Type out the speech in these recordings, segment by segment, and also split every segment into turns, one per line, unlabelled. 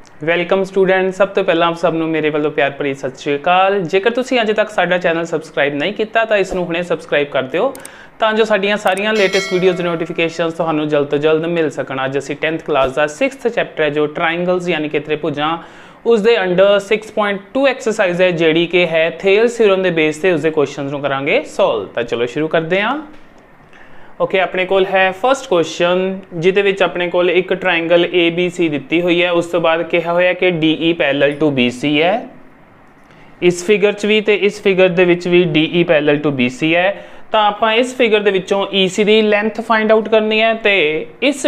Welcome student. सब तो पहला आप सबनों मेरे वालों प्यार भरी सत श्री अकाल। जेकर तुसीं अजे तक साडा चैनल सबसक्राइब नहीं किया तो इसनूं हुणे सबसक्राइब कर दिओ तां जो साडीआं सारियां लेटेस्ट वीडियोज़ नोटिफिकेशनस तुहानूं जल्द तो जल्द मिल सकण। अज असीं 10th क्लास का 6th चैप्टर है जो ट्राइंगल्स यानी कि त्रिभुजां उसके अंडर 6.2 एक्सरसाइज है जिहड़ी कि है थेल्स थ्योरम के बेस से उसके क्वेश्चनस नूं करांगे सॉल्व। तो चलो शुरू करते हैं। ओके अपने कोल है फर्स्ट क्वेश्चन जिहदे विच अपने कोल एक ट्राइंगल ए बी सी दिती हुई है। उस तो बाद कहा होया कि D E parallel to B C है। इस फिगर च भी ते इस फिगर दे विच भी D E parallel to B C है। तो आपां इस फिगर दे विचों ई सी दी लेंथ फाइंड आउट करनी है ते इस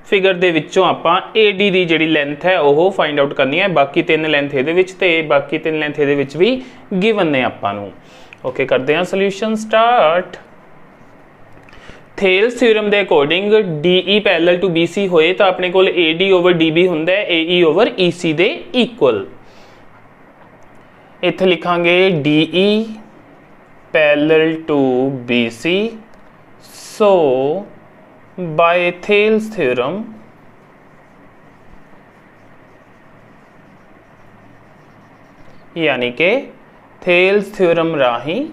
फिगर दे विचों आपां ए डी दी जिहड़ी लेंथ है वो फाइंड आउट करनी है। बाकी तीन लेंथ इहदे विच ते बाकी तीन लेंथ इहदे विच भी गिवन ने आपां नूं। ओके करते हैं सोल्यूशन स्टार्ट। थेल्स थ्योरम के according D E parallel to B C होए तो अपने कोल A D over D B हुंदा है ए ई ओवर ई सी दे इक्वल। इत्थे लिखांगे D E parallel to B C. So by Thales theorem यानी कि थेल्स थ्योरम राही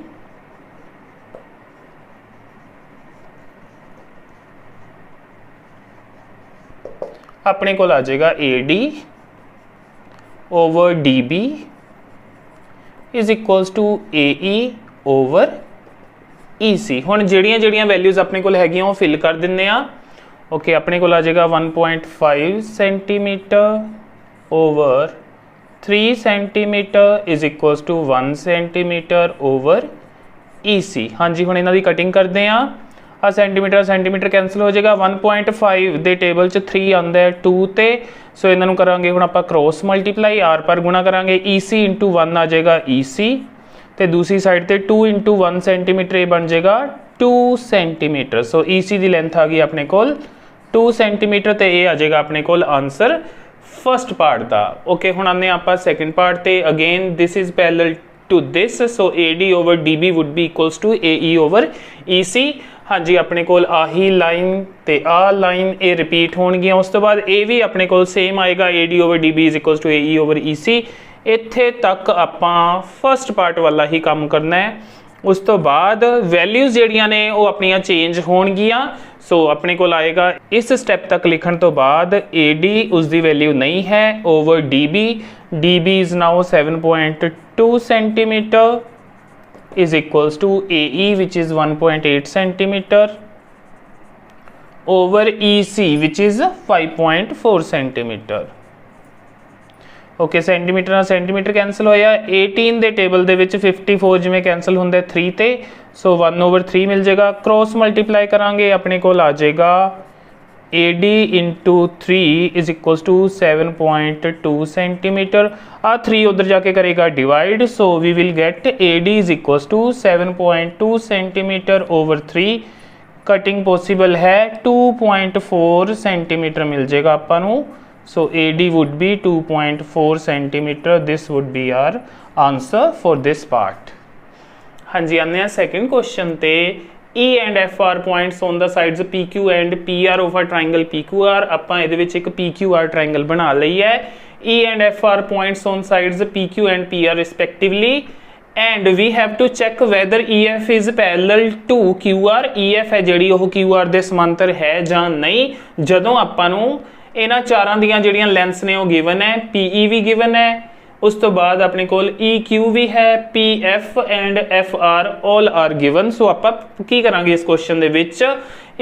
अपने को आ जाएगा A D over D B is equals to A E over E C. हुण जिहड़ियां जिहड़ियां वैल्यूज़ अपने को हैगियां वो फिल कर दिंदे आ। ओके अपने को आ जाएगा 1.5 centimetre over 3 centimetre is equals to 1 centimetre over E C. हाँ जी हुण इन्हां दी कटिंग करते हैं। आ सेंटीमीटर सेंटीमीटर कैंसल हो जाएगा। 1.5 दे टेबल च 3 आंदा है 2 ते। सो इन्हां नूं करांगे हुण आपां क्रॉस मल्टीप्लाई आर पर गुणा करांगे। ई सी इंटू 1 आ जाएगा ई सी ते दूसरी साइड ते 2 इंटू 1 सेंटीमीटर ये बन जाएगा 2 सेंटीमीटर। सो ई सी की लेंथ आ गई अपने कोल 2 सेंटीमीटर ते ये आ जाएगा अपने कोल आंसर फर्स्ट पार्ट का। ओके हुण आने आपां सैकेंड पार्ट ते। Again this is parallel to this. So A D over D B would be equals to A E over E C. हाँ जी अपने कोल आही लाइन ते आ लाइन ये रिपीट होणगियां। उस तो बाद ए भी अपने कोल सेम आएगा A D over D B is equals to A E over E C. इत्थे तक आपां फर्स्ट पार्ट वाला ही काम करना है। उस तो बाद वैल्यूज़ जिहड़ियां ने वो अपनियां चेंज होणगियां। सो अपने कोल आएगा इस स्टैप तक लिखण तो बाद ए डी उसकी वैल्यू नहीं है over D B is now 7.2 centimetre is equals to AE which is 1.8 centimeter over EC which is 5.4 centimeter। Okay centimetre centimetre cancel होया। 18 दे टेबल दे विच 54 जिवें कैंसल हुंदा 3 ते। सो 1/3 मिल जाएगा। क्रॉस मल्टीप्लाई करांगे अपने कोल आ जाएगा A D into 3 is equals to 7.2 centimetre. आ 3 उधर जाके करेगा divide. So we will get A D is equals to 7.2 centimetre over 3। Cutting possible है 2.4 सेंटीमीटर मिल जाएगा आपां नूं। So A D would be 2.4 centimetre. This would be our answer for this part. हाँ जी आने हैं सैकेंड क्वेश्चन ते। E and F are points on the sides PQ and PR of a triangle PQR। ਆਪਾਂ ਇਹਦੇ ਵਿੱਚ ਇੱਕ PQR triangle ਬਣਾ ਲਈ ਹੈ। E and F are points on sides PQ and PR respectively and we have to check whether EF is parallel to QR। EF ਹੈ ਜਿਹੜੀ ਉਹ QR ਦੇ ਸਮਾਂਤਰ ਹੈ ਜਾਂ ਨਹੀਂ। ਜਦੋਂ ਆਪਾਂ ਨੂੰ ਇਹਨਾਂ ਚਾਰਾਂ ਦੀਆਂ ਜਿਹੜੀਆਂ ਲੈਂਥਸ ਨੇ ਉਹ ਗਿਵਨ ਹੈ। PE भी गिवन है। उस तो बाद अपने कोल EQ भी है। PF and FR all are given. So आपां की करांगे इस क्वेश्चन दे विच।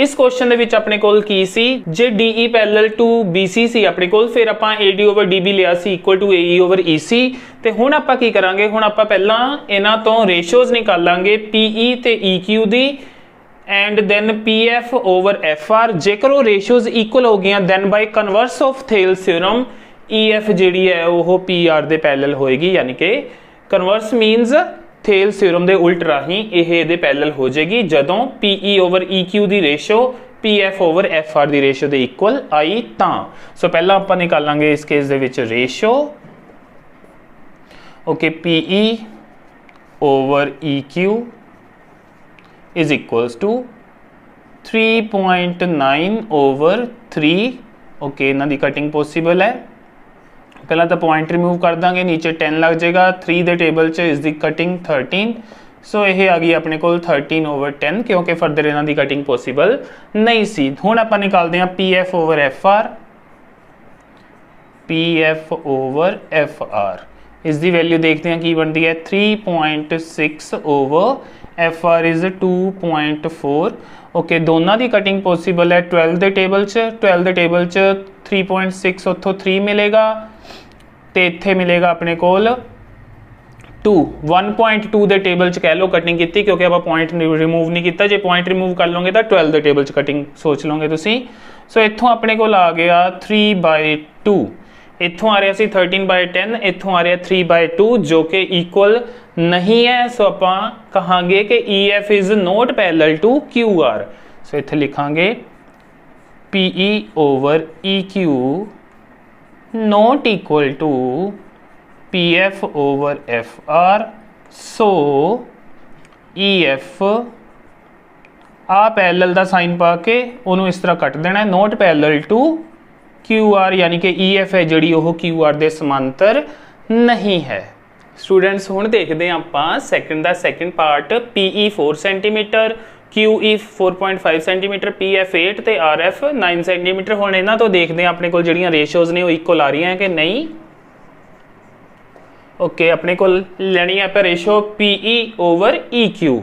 इस क्वेश्चन दे विच अपने कोल की सी जे DE पैरेलल टू BC सी अपने कोल फिर आपां AD ओवर DB लिया सी equal to AE over EC। ते हुण आपां की करांगे हुण आपां पहलां इन्हां तों रेशियोज निकालांगे PE ते EQ दी and then PF over FR। जेकर वो रेशियोज इक्वल हो गई then by converse of Thales theorem EF जिहड़ी है वो PR दे पैरेलल होएगी। यानी कि कन्वर्स मीनस थेल्स थ्योरम दे उल्ट राही ये दे पैरेलल हो जाएगी जदों PE ओवर EQ दी रेशियो PF ओवर FR दी रेशियो दे इक्वल आई तां। सो पहला आपां निकालांगे इस केस दे विच ratio. Okay PE over EQ is equals to 3.9 over 3। Okay इन्हां दी कटिंग पॉसिबल है। पहला तो पॉइंट रिमूव कर देंगे, नीचे 10 लग जाएगा, 3 ਦੇ ਟੇਬਲ 'ਚ ਇਸ ਦੀ ਕਟਿੰਗ 13, सो यह आ गई अपने को 13/10 क्योंकि फर्दर इन्हों की कटिंग पॉसीबल नहीं सी। हुण आपां निकालते हैं PF/FR, PF/FR इसकी वैल्यू देखते हैं की बनती है 3.6/FR इज़ 2.4। ओके, दोनों की कटिंग पॉसीबल है 12 के टेबल 12 के टेबल 3.6 उत्थों 3 मिलेगा तो इत्थे मिलेगा अपने को 2 1.2 के टेबल कह लो कटिंग की क्योंकि आप पॉइंट रिमूव नहीं किया, जो पॉइंट रिमूव कर लोगे तो 12 के टेबल कटिंग सोच लोगे तुसी। सो इत्थों अपने को आ गया 3/2, इत्थों आ रहा सी 13/10, इत्थों आ रहा 3/2 जो कि इक्वल नहीं है। सो आप कहांगे कि EF is not parallel to QR। So इत्थे लिखांगे PE/EQ not equal to PF/FR। So EF आ पैरेलल का साइन पा के उन्होंने इस तरह कट देना, नॉट पैरेलल टू QR यानी कि EF है जी QR के समांतर नहीं है। स्टूडेंट्स हुण देखते हैं आप second part PE 4 centimetre, QE 4.5 centimetre, PF 8 तो RF 9 सेंटीमीटर। हुण इन्हां तो देखते हैं अपने को जिहड़ियां रेशियोज ने वो इक्वल आ रही हैं कि नहीं। ओके, अपने को लेनी है रेशो PE/EQ।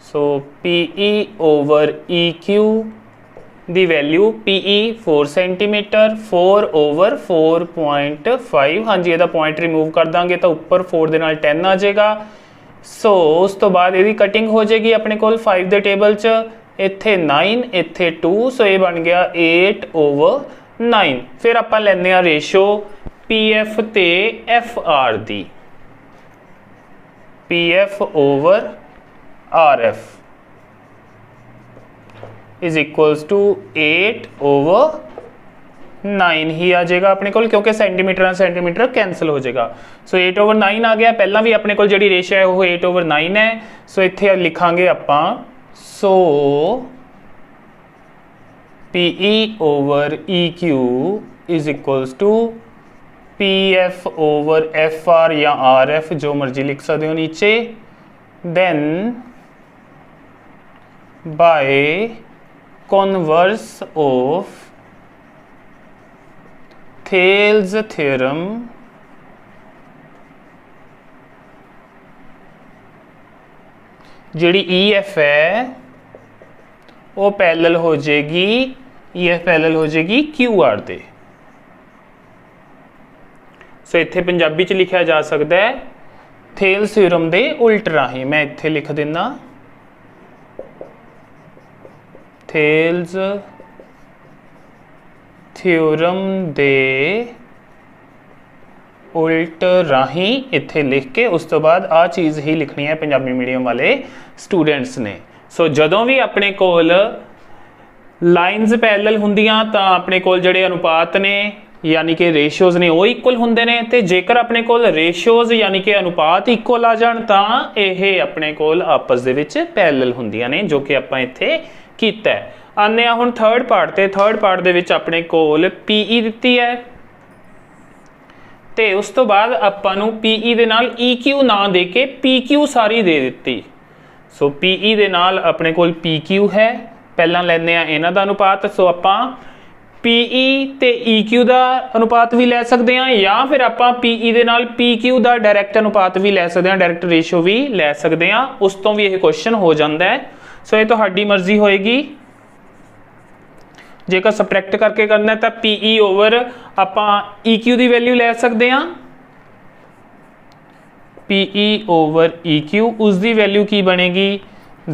सो PE/EQ दी वैल्यू PE 4 सेंटीमीटर 4/4.5। हाँ जी, यदा पॉइंट रिमूव कर देंगे तो ऊपर 4 दे नाल 10 आ जाएगा। सो उस तो बाद यदी कटिंग हो जाएगी अपने को 5 के टेबल इत्थे 9 इत्थे 2, सो ये बन गया 8/9। फिर आप लेने रेशो PF ते FR दी, PF/RF इज इक्वल्स टू 8/9 ही आ जाएगा अपने को क्योंकि सेंटीमीटर कैंसल हो जाएगा। सो 8/9 आ गया। पहला भी अपने को जी रेशो है वो 8/9 है। सो इत्थे लिखांगे आपां सो PE/EQ is equals to PF/FR या RF जो मर्जी लिख सकते हो नीचे, then by converse of Thales theorem जिहड़ी EF है वो पैरेलल हो जाएगी, EF पैरेलल हो जाएगी QR दे। सो इत्थे पंजाबी च लिखा जा सकता है थेल्स थ्योरम दे उल्ट राही। मैं इत्थे लिख देना थेल्स थ्योरम दे उल्ट राही इत्थे लिख के उस तो बाद आ चीज़ ही लिखनी है पंजाबी मीडियम वाले स्टूडेंट्स ने। सो जदों भी अपने कोल लाइनस पैरेलल हुंदियां तां अपने कोल जिहड़े अनुपात ने यानी कि रेशियोज ने वो इक्वल होंदे ने, ते जेकर अपने कोल रेशियोज यानी कि अनुपात इक्वल आ जाण तां ये अपने कोल आपस दे विच पैरेलल हुंदियां ने, जो कि आपां इत्थे कीता है। आने हुण थर्ड पार्ट ते थर्ड पार्ट दे विच अपने कोल PE दित्ती है ते उस तो बाद आपां नूं PE दे नाल EQ ना दे के PQ सारी दे दित्ती। सो PE दे नाल अपने कोल PQ है, पहला लैने आ इन्हां दा अनुपात। सो आपां PE ते EQ का अनुपात भी लै सकते हैं या फिर आप PE दे नाल PQ का डायरैक्ट अनुपात भी लै सकते हैं, डायरैक्ट रेशियो भी लै सकते हैं। उस तो भी यह क्वेश्चन हो जाता है। सो ये तुहाडी मर्जी होएगी, जेकर सबट्रैक्ट करके करना है तो PE ओवर आप EQ की वैल्यू लै सकते हैं, PE ओवर EQ उसकी वैल्यू की बनेगी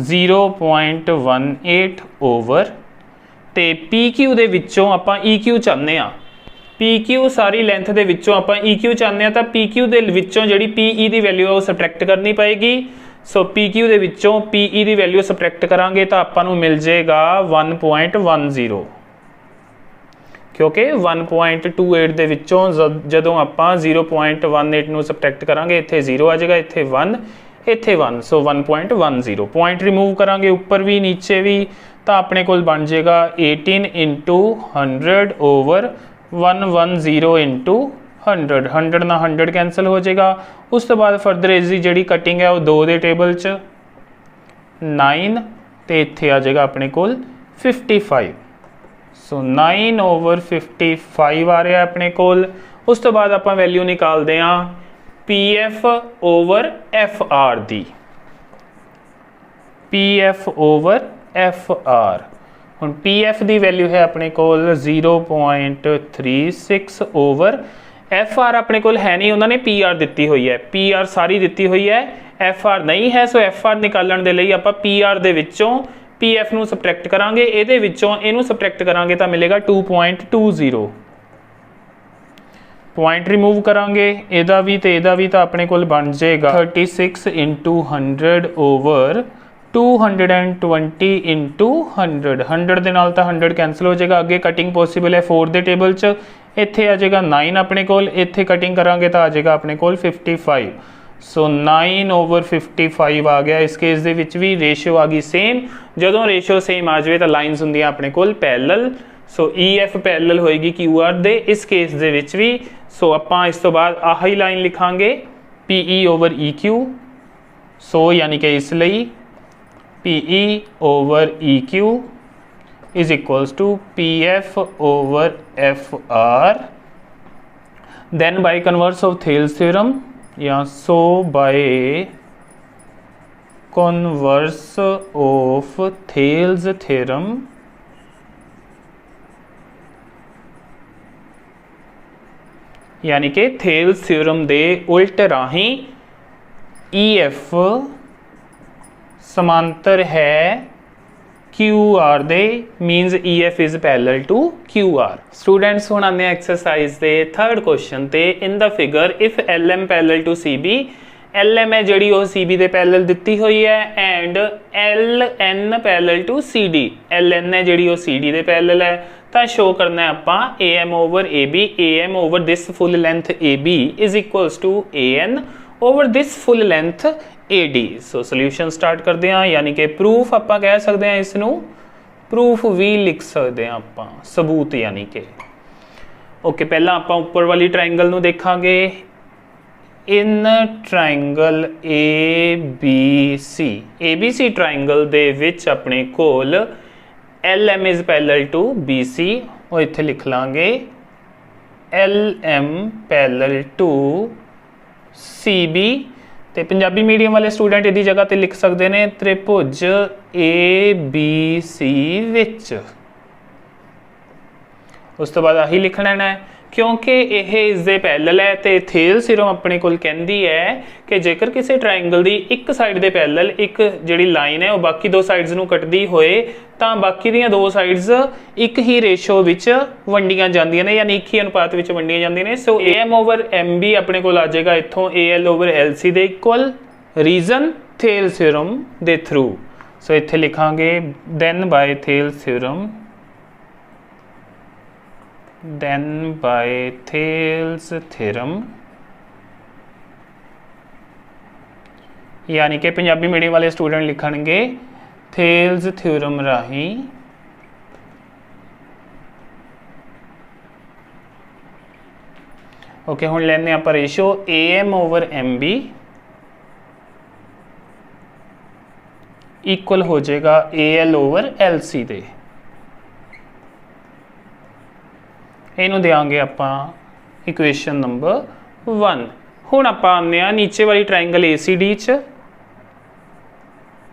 0.18 ओवर ते PQ दे विच्चों आपां EQ चाहते हैं, PQ सारी लेंथ दे विच्चों आपां EQ चाहते हैं तो PQ दे विच्चों जिहड़ी PE की वैल्यू है वो सबट्रैक्ट करनी पएगी। सो PQ दे विच्चों PE की वैल्यू सबट्रैक्ट करांगे तो आपां नूं मिल जाएगा 1.10 क्योंकि 1.28 दे विच्चों जदों आपां 0.18 नूं सबट्रैक्ट करांगे इत्थे 0 आ जाएगा, इत्थे 1 इत्थे 1, सो 1.10। पॉइंट रिमूव करांगे ऊपर भी नीचे भी तो अपने को बन जाएगा 18 × 100 ओवर 110 × 100 100 ना 100 कैंसल हो जाएगा। उस तो बाद फर्दर इसकी जी कटिंग है वो 2 के टेबल च 9 तो इत्थे आ जाएगा अपने कोल 55। सो 9/55 आ रहा है अपने कोल। उस तो बाद आप वैल्यू निकालते हैं PF/FR दी, PF/FR। हुण PF की वैल्यू है अपने कोल 0.36/FR अपने कोल है नहीं, उन्होंने PR दी हुई है, PR सारी दी हुई है, FR नहीं है। सो FR निकालण दे लई आपां PR दे विच्चों PF नूं सबट्रैक्ट करांगे, इहदे विच्चों इहनूं सबट्रैक्ट करांगे तो मिलेगा 2.20। पॉइंट रिमूव करांगे इहदा भी तो अपने कोल बन जाएगा 36 × 100/220 × 100। 100 दे नाल तां 100 कैंसल हो जाएगा। अगे कटिंग पॉसिबल है 4 दे टेबल च, इत्थे आ जाएगा 9 अपने कोल, इत्थे कटिंग करांगे तो आ जाएगा अपने कोल 55। सो 9/55 आ गया। इस केस दे विच भी रेशियो आ गई सेम। जदों रेशियो सेम आ जाए तो लाइनस हुंदियां अपने कोल पैरेलल। सो EF पैरेलल होएगी QR दे इस केस दे विच भी। सो आपां इस तो बाद आही लाइन लिखांगे PE/EQ। सो यानी कि इसलिए PE/EQ is equals to PF/FR। Then by converse of Thales theorem या so by converse of Thales theorem यानी कि थेल्स थ्योरम दे उल्ट राही EF समांतर है QR दे, means EF is parallel to QR। Students हुण आने एक्सरसाइज दे थर्ड क्वेश्चन ते। In the figure if LM parallel to CB, LM है जिहड़ी वो CB दे पैरेलल दित्ती हुई है and LN parallel to CD, LN है जिहड़ी वो CD दे पैरेलल है, तो शो करना है आपां AM/AB, AM over this full length AB is equals to AN over this full length AD। So solution start करते हैं, यानी कि प्रूफ आप कह सकते हैं, इसनूं प्रूफ भी लिख सकते हैं आप, सबूत यानी कि। ओके, पहला आप उपर वाली ट्रायंगल नूं देखांगे। इन ट्रायंगल ABC ट्रायंगल दे विच अपने कोल LM is parallel to BC, और इत्थे लिख लांगे LM पैरेलल टू CB। तो पंजाबी मीडियम वाले स्टूडेंट इहदी जगह ते लिख सकते हैं त्रिभुज ABC विच। उस तो बाद आही लिखना है क्योंकि यह इसके पैरेलल है। तो थेल्स थ्योरम अपने कोल कहती है कि जेकर किसी ट्रायंगल की एक साइड के पैरेलल एक जिहड़ी लाइन है वो बाकी दो साइड्स नूं कटदी होए तो बाकी दी दो साइड्स एक ही रेशो विच वंडियां जांदियां ने, यानी एक ही अनुपात विच वंडियां जांदियां ने। सो AM/MB अपने कोल आ जाएगा इत्थों AL/LC दे इक्वल, रीजन थेल्स थ्योरम दे थ्रू। सो इत्थे लिखांगे then by Thales theorem, then by Thales theorem, यानी कि पंजाबी मीडियम वाले स्टूडेंट लिखणगे थेल्स थ्योरम राही ओके। हुण लैने आपां रेशो AM/MB इक्वल हो जाएगा AL/LC दे। इनू देंगे आपां इक्वेशन नंबर 1। हुण आपां आने नीचे वाली ट्रायंगल ACD च।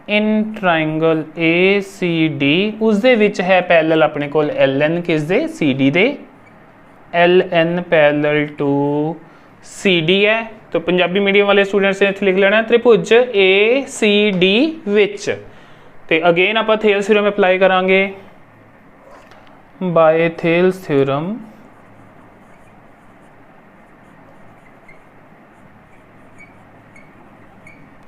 इन ट्रायंगल ACD उस दे विच है पैरेलल अपने कोल LN किस दे, CD दे, LN पैरेलल टू CD है। तो पंजाबी मीडियम वाले स्टूडेंट्स ने इत्थे लिख लेना त्रिभुज ACD विच। ते अगेन आपां थेल्स थ्योरम अप्लाई करांगे बाय थेल्स थ्योरम,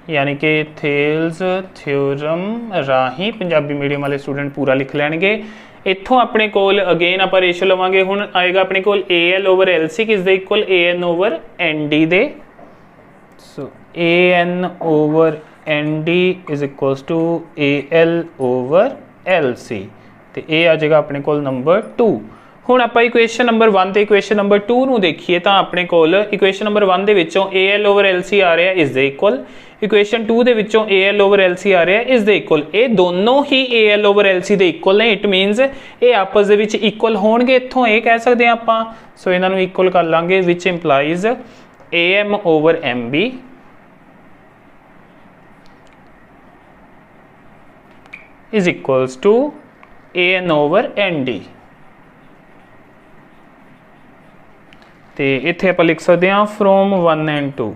यानी कि थेल्स थ्योरम राही पंजाबी मीडियम वाले स्टूडेंट पूरा लिख लैणगे। इत्थों अपने कोल अगेन आप रेशो लवांगे। हुण आएगा अपने कोल AL/LC किस दे इक्वल, AN/ND दे। So AN/ND is equals to AL/LC। तो ये आ जाएगा अपने कोल नंबर 2। ਹੁਣ ਆਪਾਂ ਇਕੁਏਸ਼ਨ ਨੰਬਰ 1 ਤੇ ਇਕੁਏਸ਼ਨ ਨੰਬਰ 2 ਨੂੰ ਦੇਖੀਏ ਤਾਂ ਆਪਣੇ ਕੋਲ ਇਕੁਏਸ਼ਨ ਨੰਬਰ 1 ਦੇ ਵਿੱਚੋਂ AL/LC ਆ ਰਿਹਾ ਇਸ ਦੇ ਇਕੁਅਲ, ਇਕੁਏਸ਼ਨ 2 ਦੇ ਵਿੱਚੋਂ AL/LC ਆ ਰਿਹਾ ਇਸ ਦੇ ਇਕੁਅਲ। ਇਹ ਦੋਨੋਂ ਹੀ AL/LC ਦੇ ਇਕੁਅਲ ਨੇ, ਇਟ ਮੀਨਸ ਇਹ ਆਪਸ ਦੇ ਵਿੱਚ ਇਕੁਅਲ ਹੋਣਗੇ। ਇੱਥੋਂ ਇਹ ਕਹਿ ਸਕਦੇ ਹਾਂ ਆਪਾਂ, ਸੋ ਇਹਨਾਂ ਨੂੰ ਇਕੁਅਲ ਕਰ ਲਾਂਗੇ, ਵਿਚ employees AM/MB is equals to AN/ND। ਤੇ ਇੱਥੇ ਆਪਾਂ ਲਿਖ ਸਕਦੇ ਹਾਂ from 1 and 2,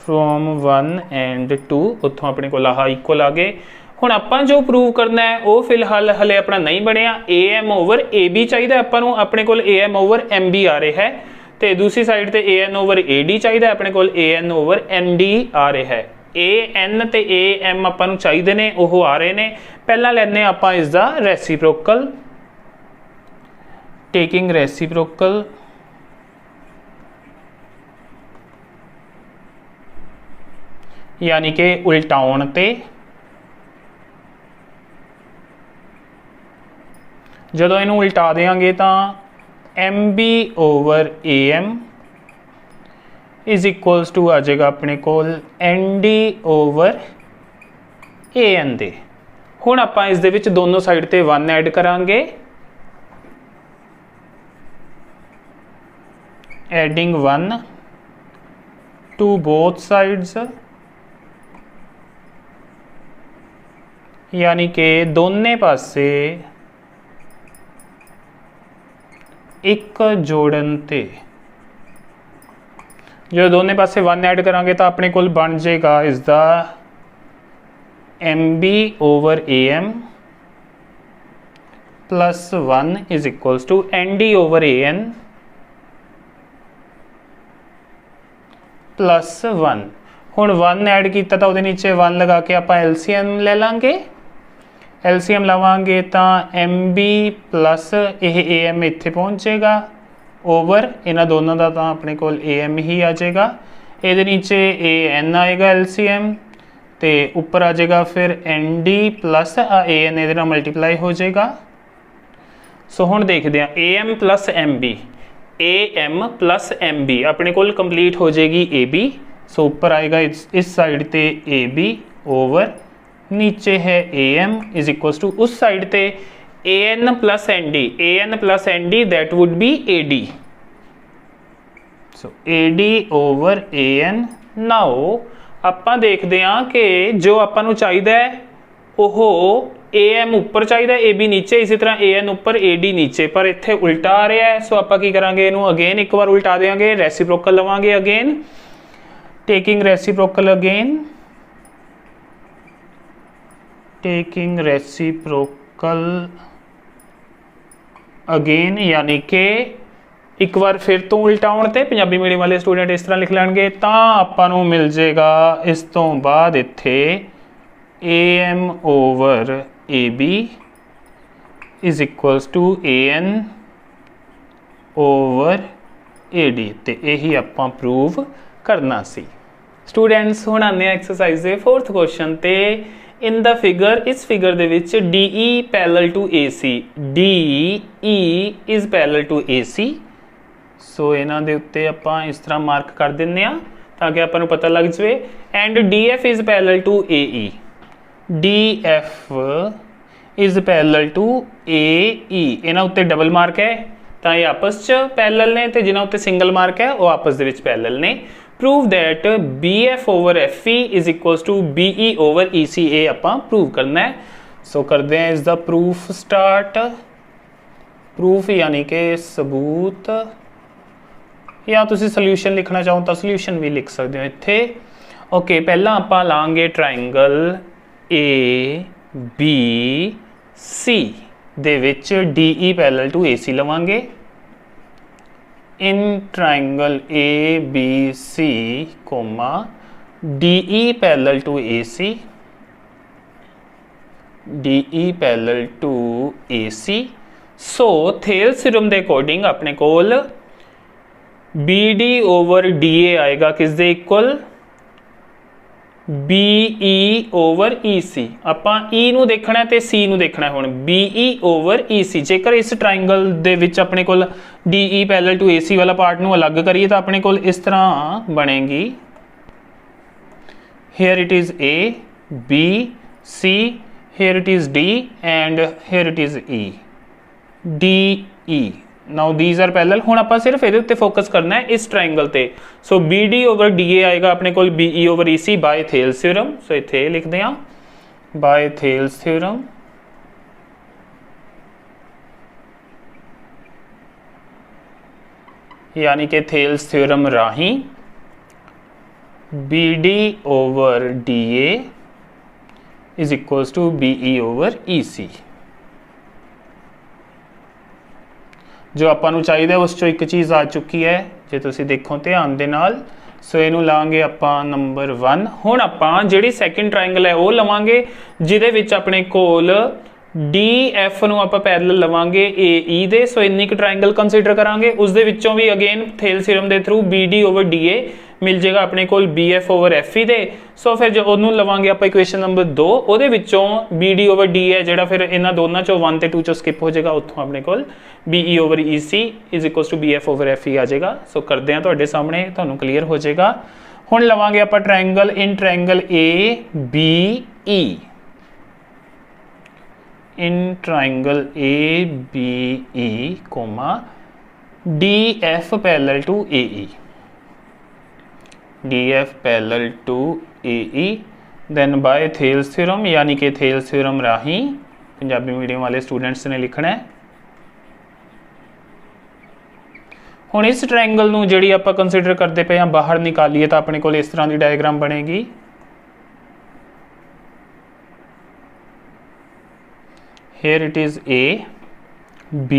from 1 and 2, ਉੱਥੋਂ ਆਪਣੇ ਕੋਲ ਆਹ ਇਕੁਅਲ ਆ ਗਏ। ਹੁਣ ਆਪਾਂ ਜੋ ਪ੍ਰੂਵ ਕਰਨਾ ਹੈ ਉਹ ਫਿਲਹਾਲ ਹਲੇ ਆਪਣਾ ਨਹੀਂ ਬਣਿਆ। AM/AB ਚਾਹੀਦਾ ਆਪਾਂ ਨੂੰ, ਆਪਣੇ ਕੋਲ AM/MB ਆ ਰਿਹਾ ਹੈ, ਤੇ ਦੂਸਰੀ ਸਾਈਡ ਤੇ AN/AD ਚਾਹੀਦਾ, ਆਪਣੇ ਕੋਲ AN/ND ਆ ਰਿਹਾ ਹੈ। AN ਤੇ AM ਆਪਾਂ ਨੂੰ ਚਾਹੀਦੇ ਨੇ, ਉਹ ਆ ਰਹੇ ਨੇ। ਪਹਿਲਾਂ ਲੈਂਦੇ ਆਪਾਂ ਇਸ ਦਾ ਰੈਸੀਪ੍ਰੋਕਲ, ਟੇਕਿੰਗ ਰੈਸੀਪ੍ਰੋਕਲ यानी कि उल्टाउण ते जदों इनू उल्टा देंगे तो MB/AM इज इक्वल्स टू आ जाएगा अपने कोल ND/AN दे। हुण आपां इस दे विच दोनों साइड ते 1 ऐड करांगे, एडिंग 1 टू बोथ साइड्स, यानी कि दोने पासे एक जोड़न ते जो दोने पासे 1 ऐड करांगे तो अपने कोल बन जाएगा इसका MB/AM plus 1 is equals to ND/AN plus 1। हुण 1 ऐड किया तो वो नीचे 1 लगा के आप LCM ले लांगे, LCM लवांगे तो MB प्लस AM इत्थे पहुँचेगा ओवर इन्हां दोनों का, तो अपने कोल AM ही आ जाएगा। ये नीचे AN आएगा LCM, तो उपर आ जाएगा फिर ND प्लस AN ये मल्टीप्लाई हो जाएगा। सो हुण देखते हैं AM plus MB, AM plus MB अपने कोल कंप्लीट हो जाएगी AB। सो उपर आएगा इस साइड ते AB ओवर नीचे है AM इज इक्वल्स टू उस साइड ते AN plus ND that would be AD। So AD/AN। Now आपां देखते हैं कि जो आपां नूं चाहिदा है ओह AM उपर चाहिदा, AB नीचे, इसी तरह AN उपर AD नीचे, पर इत्थे उल्टा आ रहा है। सो आपां की करांगे, इनू अगेन एक बार उल्टा देंगे, रेसिप्रोकल लवांगे again, taking reciprocal again, taking reciprocal again, यानी कि एक बार फिर तो उल्टा आउण ते पंजाबी मीडियम वाले स्टूडेंट इस तरह लिख लैणगे, तो आपां नूं मिल जाएगा इस तो बाद इत्थे AM/AB is equals to AN/AD, ते यही आपां प्रूव करना सी। स्टूडेंट्स हुण आने एक्सरसाइज दे 4th क्वेश्चन ते। इन द फिगर, इस फिगर दे विच DE parallel to AC, DE is parallel to AC। So इन्हां दे उत्ते आपां इस तरह मार्क कर दिंदे आ ताकि आपां नूं पता लग जाए। And DF is parallel to AE, DF is parallel to AE। इन्हां उत्ते डबल मार्क है तो ये आपस च पैरेलल ने, तो जिन्हां उत्ते सिंगल मार्क है वो आपस दे विच पैरेलल ने। Prove that BF/FE is equals to BE/EC, ये आपां प्रूव करना है। सो करते हैं इसका प्रूफ स्टार्ट। प्रूफ यानी कि सबूत, या तुसीं सल्यूशन लिखना चाहो तो सल्यूशन भी लिख सकते हो इत्थे। ओके, पहला आपां लांगे ट्रायंगल ABC दे विच DE पैरेलल टू AC लवांगे। In triangle ABC comma DE parallel to AC, DE parallel to AC। So Thales theorem के अकॉर्डिंग अपने कोल BD/DA आएगा किस दे इक्वल, BE over EC। ਆਪਾਂ E ਨੂੰ ਦੇਖਣਾ ਤੇ C ਨੂੰ ਦੇਖਣਾ ਹੁਣ। BE over EC। ਜੇਕਰ ਇਸ ਟ੍ਰਾਇੰਗਲ ਦੇ ਵਿੱਚ ਆਪਣੇ ਕੋਲ DE ਪੈਰਲਲ ਟੂ AC ਵਾਲਾ ਪਾਰਟ ਨੂੰ ਅਲੱਗ ਕਰੀਏ ਤਾਂ ਆਪਣੇ ਕੋਲ ਇਸ ਤਰ੍ਹਾਂ ਬਣੇਗੀ। Here it is A, B, C, here it is D and here it is E, DE। now these are parallel। ਹੁਣ ਆਪਾਂ ਸਿਰਫ ਇਹਦੇ ਉੱਤੇ ਫੋਕਸ ਕਰਨਾ ਹੈ ਇਸ ਟ੍ਰਾਇੰਗਲ ਤੇ। ਸੋ BD over DA ਆਏਗਾ ਆਪਣੇ ਕੋਲ BE over EC by Thales theorem. So ਇੱਥੇ ਇਹ ਲਿਖਦੇ ਹਾਂ ਬਾय ਥੇਲਸ ਥਿਊਰਮ। यानी कि थेल्स थ्योरम राही BD over DA is equals to BE over EC। जो ਆਪਾਂ ਨੂੰ ਚਾਹੀਦਾ ਉਸ ਚੋਂ ਇੱਕ ਚੀਜ਼ ਆ ਚੁੱਕੀ ਹੈ ਜੇ ਤੁਸੀਂ ਦੇਖੋ ਧਿਆਨ ਦੇ ਨਾਲ। ਸੋ ਇਹਨੂੰ ਲਾਂਗੇ ਆਪਾਂ ਨੰਬਰ 1। ਹੁਣ ਆਪਾਂ ਜਿਹੜੀ ਸੈਕਿੰਡ ਟ੍ਰਾਇੰਗਲ ਹੈ ਉਹ ਲਵਾਂਗੇ ਜਿਹਦੇ ਵਿੱਚ ਆਪਣੇ ਕੋਲ DF ਨੂੰ ਆਪਾਂ ਪੈਰਲਲ ਲਵਾਂਗੇ AE ਦੇ। ਸੋ ਇੰਨੀ ਕੁ ਟ੍ਰਾਇੰਗਲ ਕੰਸੀਡਰ ਕਰਾਂਗੇ। ਉਸ ਦੇ ਵਿੱਚੋਂ ਵੀ ਅਗੇਨ ਥੇਲਸ ਥਿਊਰਮ ਦੇ ਥਰੂ BD over DA ਮਿਲ ਜਾਏਗਾ ਆਪਣੇ ਕੋਲ BF over FE ਦੇ। ਸੋ ਫਿਰ ਜੋ ਉਹਨੂੰ ਲਵਾਂਗੇ ਆਪਾਂ ਇਕੁਏਸ਼ਨ ਨੰਬਰ 2, ਉਹਦੇ ਵਿੱਚੋਂ BD over D ਹੈ ਜਿਹੜਾ ਫਿਰ ਇਹਨਾਂ ਦੋਨਾਂ ਚੋਂ 1 ਤੇ 2 ਚੋਂ ਸਕਿਪ ਹੋ ਜਾਏਗਾ। ਉੱਥੋਂ ਆਪਣੇ ਕੋਲ BE over EC is equals to BF over FE ਆ ਜਾਏਗਾ। ਸੋ ਕਰਦੇ ਹਾਂ ਤੁਹਾਡੇ ਸਾਹਮਣੇ, ਤੁਹਾਨੂੰ ਕਲੀਅਰ ਹੋ ਜਾਏਗਾ। ਹੁਣ ਲਵਾਂਗੇ ਆਪਾਂ triangle in triangle ABE। in triangle ABE, DF parallel to AE, DF parallel to AE, then by Thales theorem यानी कि Thales theorem राही पंजाबी मीडियम वाले स्टूडेंट्स ने लिखना है। ਹੁਣ ਇਸ ट्रायंगल ਨੂੰ ਜਿਹੜੀ ਆਪਾਂ ਕੰਸੀਡਰ ਕਰਦੇ ਪਏ ਹਾਂ ਬਾਹਰ ਨਿਕਾਲੀਏ ਤਾਂ ਆਪਣੇ ਕੋਲ ਇਸ ਤਰ੍ਹਾਂ ਦੀ ਡਾਇਗਰਾਮ ਬਣੇਗੀ। here it is A, B,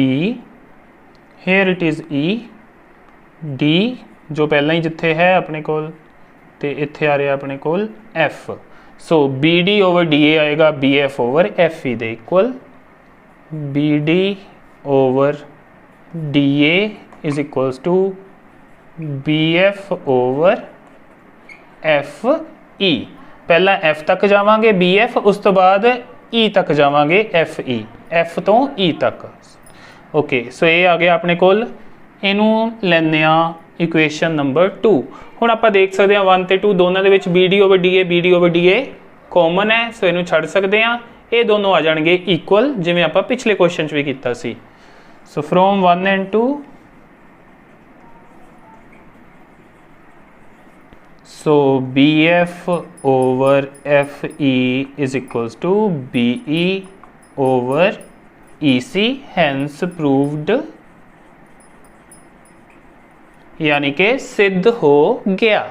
here it is E, D जो पहला ही जिथे है अपने कोल ते इत्थे आ रहा अपने कोल F। सो BD over DA आएगा BF over FE they equal BD over DA is equals to BF over FE। पहला F तक जावांगे BF, उस तो बाद E तक जावांगे FE, F तो E तक। ओके सो ये आ गया अपने कोल। इनू लैंदे आ इक्वेशन नंबर 2। हुण आपां देख सकते हैं 1 ते 2 दोनों दे विच BD over DA कॉमन है। सो इनू छड्ड सकते हैं, ये दोनों आ जाणगे इक्वल जिवें आपां पिछले क्वेश्चन च भी कीता सी। So from 1 and 2 so BF over FE is equals to BE over EC, hence proved, यानी कि सिद्ध हो गया।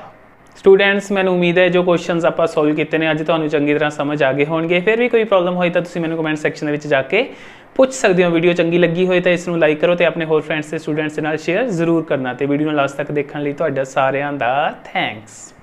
स्टूडेंट्स मैंने उम्मीद है जो क्वेश्चंस आप सॉल्व किए हैं अज तुहानू चंगी तरह समझ आ गए होंगे। फिर भी कोई प्रॉब्लम होई तो तुसीं मैनू कमेंट सैक्शन में जाके पूछ सकते हो। वीडियो चंगी लगी हो तो इसनू लाइक करो तो अपने होर फ्रेंड्स से स्टूडेंट्स के नाल शेयर जरूर करना। तो वीडियो लास्ट तक देखने लिए तुहाडा सारिआं दा थैंक्स।